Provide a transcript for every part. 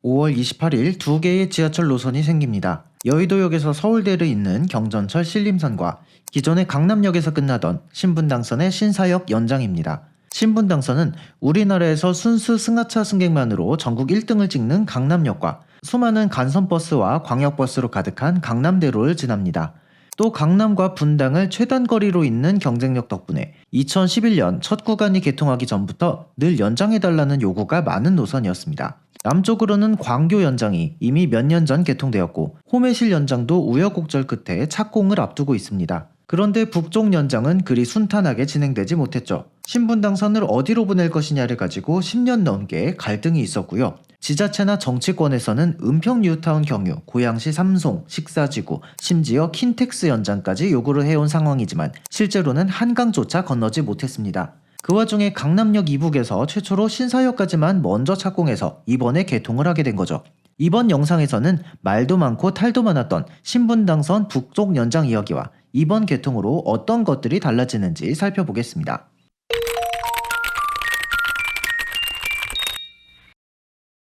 5월 28일 두 개의 지하철 노선이 생깁니다. 여의도역에서 서울대를 잇는 경전철 신림선과 기존의 강남역에서 끝나던 신분당선의 신사역 연장입니다. 신분당선은 우리나라에서 순수 승하차 승객만으로 전국 1등을 찍는 강남역과 수많은 간선버스와 광역버스로 가득한 강남대로를 지납니다. 또 강남과 분당을 최단거리로 잇는 경쟁력 덕분에 2011년 첫 구간이 개통하기 전부터 늘 연장해달라는 요구가 많은 노선이었습니다. 남쪽으로는 광교 연장이 이미 몇 년 전 개통되었고 호매실 연장도 우여곡절 끝에 착공을 앞두고 있습니다. 그런데 북쪽 연장은 그리 순탄하게 진행되지 못했죠. 신분당선을 어디로 보낼 것이냐를 가지고 10년 넘게 갈등이 있었고요. 지자체나 정치권에서는 은평 뉴타운 경유, 고양시 삼송, 식사지구, 심지어 킨텍스 연장까지 요구를 해온 상황이지만 실제로는 한강조차 건너지 못했습니다. 그 와중에 강남역 이북에서 최초로 신사역까지만 먼저 착공해서 이번에 개통을 하게 된 거죠. 이번 영상에서는 말도 많고 탈도 많았던 신분당선 북쪽 연장 이야기와 이번 개통으로 어떤 것들이 달라지는지 살펴보겠습니다.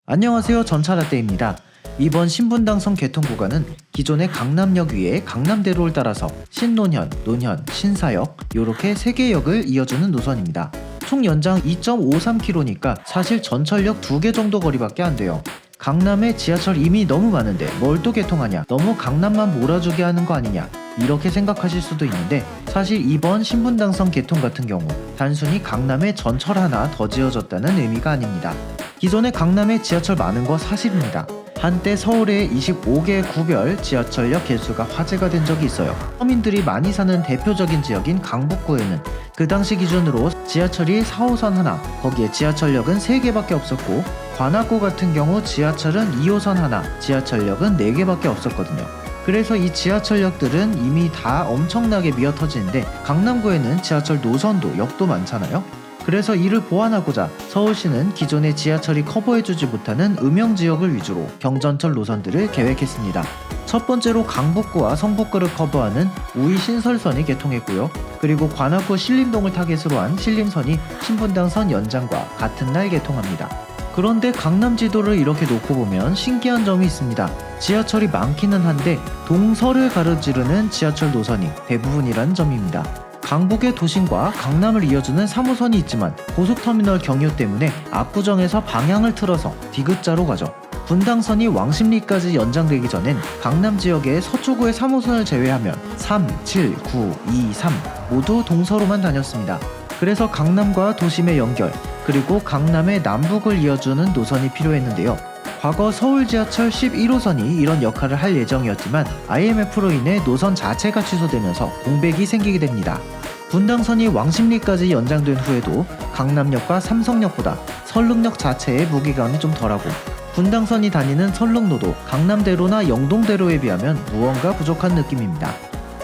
안녕하세요, 전차라떼입니다. 이번 신분당선 개통 구간은 기존의 강남역 위에 강남대로를 따라서 신논현, 논현, 신사역 이렇게 3개 역을 이어주는 노선입니다. 총 연장 2.53km니까 사실 전철역 2개 정도 거리밖에 안 돼요. 강남에 지하철 이미 너무 많은데 뭘 또 개통하냐, 너무 강남만 몰아주게 하는 거 아니냐 이렇게 생각하실 수도 있는데 사실 이번 신분당선 개통 같은 경우 단순히 강남에 전철 하나 더 지어졌다는 의미가 아닙니다. 기존에 강남에 지하철 많은 거 사실입니다. 한때 서울의 25개 구별 지하철역 개수가 화제가 된 적이 있어요. 서민들이 많이 사는 대표적인 지역인 강북구에는 그 당시 기준으로 지하철이 4호선 하나, 거기에 지하철역은 3개밖에 없었고 관악구 같은 경우 지하철은 2호선 하나, 지하철역은 4개밖에 없었거든요. 그래서 이 지하철역들은 이미 다 엄청나게 미어터지는데 강남구에는 지하철 노선도 역도 많잖아요. 그래서 이를 보완하고자 서울시는 기존의 지하철이 커버해주지 못하는 음영지역을 위주로 경전철 노선들을 계획했습니다. 첫 번째로 강북구와 성북구를 커버하는 우이 신설선이 개통했고요. 그리고 관악구 신림동을 타겟으로 한 신림선이 신분당선 연장과 같은 날 개통합니다. 그런데 강남 지도를 이렇게 놓고 보면 신기한 점이 있습니다. 지하철이 많기는 한데 동서를 가로지르는 지하철 노선이 대부분이라는 점입니다. 강북의 도심과 강남을 이어주는 3호선이 있지만 고속터미널 경유 때문에 압구정에서 방향을 틀어서 D급자로 가죠. 분당선이 왕십리까지 연장되기 전엔 강남 지역의 서초구의 3호선을 제외하면 3, 7, 9, 2, 3 모두 동서로만 다녔습니다. 그래서 강남과 도심의 연결, 그리고 강남의 남북을 이어주는 노선이 필요했는데요. 과거 서울 지하철 11호선이 이런 역할을 할 예정이었지만 IMF로 인해 노선 자체가 취소되면서 공백이 생기게 됩니다. 분당선이 왕십리까지 연장된 후에도 강남역과 삼성역보다 설릉역 자체의 무게감이 좀 덜하고 분당선이 다니는 설릉로도 강남대로나 영동대로에 비하면 무언가 부족한 느낌입니다.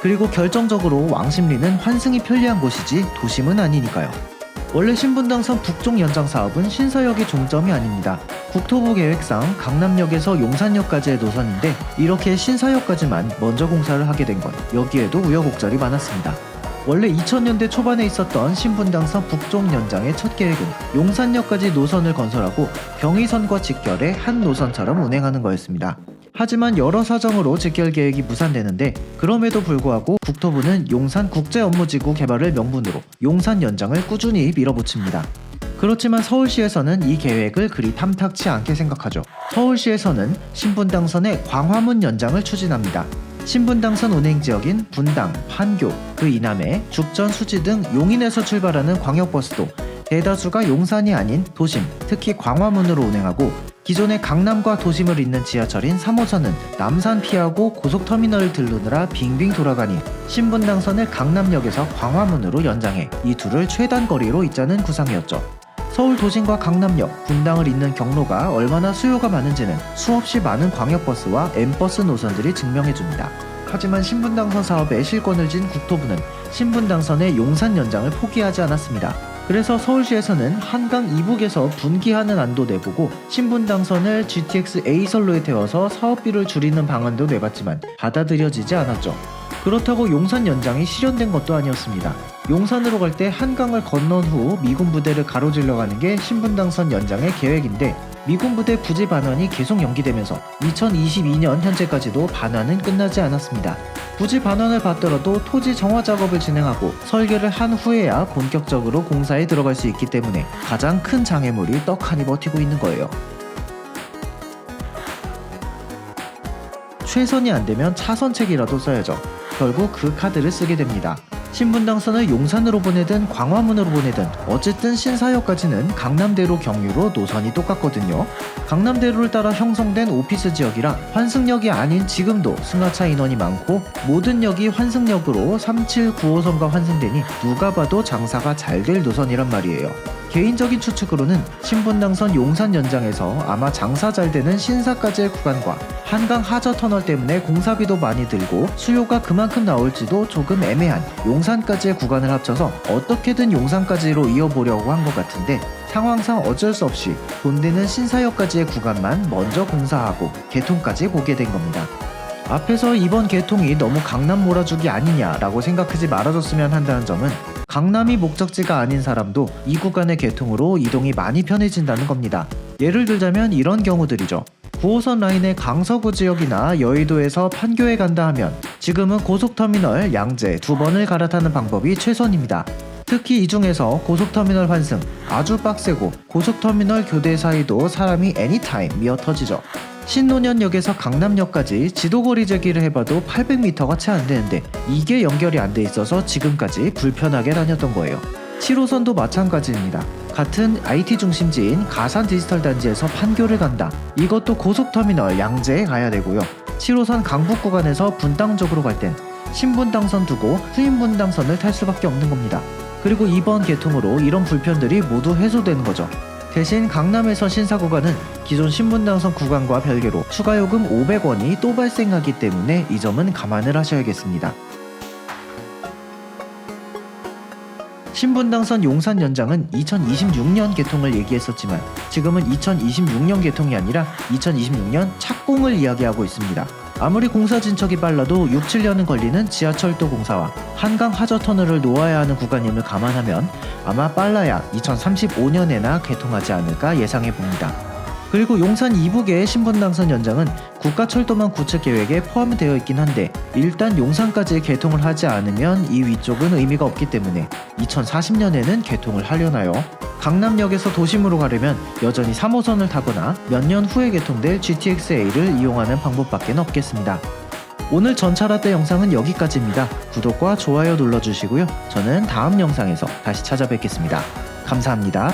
그리고 결정적으로 왕십리는 환승이 편리한 곳이지 도심은 아니니까요. 원래 신분당선 북쪽 연장 사업은 신사역이 종점이 아닙니다. 국토부 계획상 강남역에서 용산역까지의 노선인데 이렇게 신사역까지만 먼저 공사를 하게 된 건 여기에도 우여곡절이 많았습니다. 원래 2000년대 초반에 있었던 신분당선 북쪽 연장의 첫 계획은 용산역까지 노선을 건설하고 경의선과 직결해 한 노선처럼 운행하는 거였습니다. 하지만 여러 사정으로 직결 계획이 무산되는데 그럼에도 불구하고 국토부는 용산국제업무지구 개발을 명분으로 용산 연장을 꾸준히 밀어붙입니다. 그렇지만 서울시에서는 이 계획을 그리 탐탁치 않게 생각하죠. 서울시에서는 신분당선의 광화문 연장을 추진합니다. 신분당선 운행지역인 분당, 판교, 그 이남에 죽전, 수지 등 용인에서 출발하는 광역버스도 대다수가 용산이 아닌 도심, 특히 광화문으로 운행하고 기존의 강남과 도심을 잇는 지하철인 3호선은 남산 피하고 고속터미널을 들르느라 빙빙 돌아가니 신분당선을 강남역에서 광화문으로 연장해 이 둘을 최단거리로 잇자는 구상이었죠. 서울 도심과 강남역, 분당을 잇는 경로가 얼마나 수요가 많은지는 수없이 많은 광역버스와 M버스 노선들이 증명해줍니다. 하지만 신분당선 사업에 실권을 쥔 국토부는 신분당선의 용산 연장을 포기하지 않았습니다. 그래서 서울시에서는 한강 이북에서 분기하는 안도 내보고 신분당선을 GTX A선로에 태워서 사업비를 줄이는 방안도 내봤지만 받아들여지지 않았죠. 그렇다고 용산 연장이 실현된 것도 아니었습니다. 용산으로 갈 때 한강을 건넌 후 미군 부대를 가로질러 가는 게 신분당선 연장의 계획인데 미군 부대 부지 반환이 계속 연기되면서 2022년 현재까지도 반환은 끝나지 않았습니다. 부지 반환을 받더라도 토지 정화 작업을 진행하고 설계를 한 후에야 본격적으로 공사에 들어갈 수 있기 때문에 가장 큰 장애물이 떡하니 버티고 있는 거예요. 최선이 안되면 차선책이라도 써야죠. 결국 그 카드를 쓰게 됩니다. 신분당선을 용산으로 보내든 광화문으로 보내든 어쨌든 신사역까지는 강남대로 경유로 노선이 똑같거든요. 강남대로를 따라 형성된 오피스 지역이라 환승역이 아닌 지금도 승하차 인원이 많고 모든 역이 환승역으로 3795호선과 환승되니 누가 봐도 장사가 잘 될 노선이란 말이에요. 개인적인 추측으로는 신분당선 용산 연장에서 아마 장사 잘 되는 신사까지의 구간과 한강 하저터널 때문에 공사비도 많이 들고 수요가 그만큼 나올지도 조금 애매한 용산까지의 구간을 합쳐서 어떻게든 용산까지로 이어보려고 한 것 같은데 상황상 어쩔 수 없이 돈 되는 신사역까지의 구간만 먼저 공사하고 개통까지 보게 된 겁니다. 앞에서 이번 개통이 너무 강남 몰아주기 아니냐라고 생각하지 말아줬으면 한다는 점은 강남이 목적지가 아닌 사람도 이 구간의 개통으로 이동이 많이 편해진다는 겁니다. 예를 들자면 이런 경우들이죠. 9호선 라인의 강서구 지역이나 여의도에서 판교에 간다 하면 지금은 고속터미널 양재 2번을 갈아타는 방법이 최선입니다. 특히 이 중에서 고속터미널 환승 아주 빡세고 고속터미널 교대 사이도 사람이 애니타임 미어 터지죠. 신논현역에서 강남역까지 지도거리 재기를 해봐도 800m가 채 안되는데 이게 연결이 안 돼 있어서 지금까지 불편하게 다녔던 거예요. 7호선도 마찬가지입니다. 같은 IT 중심지인 가산 디지털 단지에서 판교를 간다. 이것도 고속터미널 양재에 가야 되고요. 7호선 강북 구간에서 분당 쪽으로 갈 땐 신분당선 두고 후인분당선을 탈 수밖에 없는 겁니다. 그리고 이번 개통으로 이런 불편들이 모두 해소되는 거죠. 대신 강남에서 신사 구간은 기존 신분당선 구간과 별개로 추가 요금 500원이 또 발생하기 때문에 이 점은 감안을 하셔야겠습니다. 신분당선 용산 연장은 2026년 개통을 얘기했었지만 지금은 2026년 개통이 아니라 2026년 착공을 이야기하고 있습니다. 아무리 공사 진척이 빨라도 6, 7년은 걸리는 지하철도 공사와 한강 하저터널을 놓아야 하는 구간임을 감안하면 아마 빨라야 2035년에나 개통하지 않을까 예상해봅니다. 그리고 용산 이북의 신분당선 연장은 국가철도망 구축 계획에 포함되어 있긴 한데 일단 용산까지 개통을 하지 않으면 이 위쪽은 의미가 없기 때문에 2040년에는 개통을 하려나요? 강남역에서 도심으로 가려면 여전히 3호선을 타거나 몇 년 후에 개통될 GTX-A를 이용하는 방법밖에 없겠습니다. 오늘 전차라떼 영상은 여기까지입니다. 구독과 좋아요 눌러주시고요. 저는 다음 영상에서 다시 찾아뵙겠습니다. 감사합니다.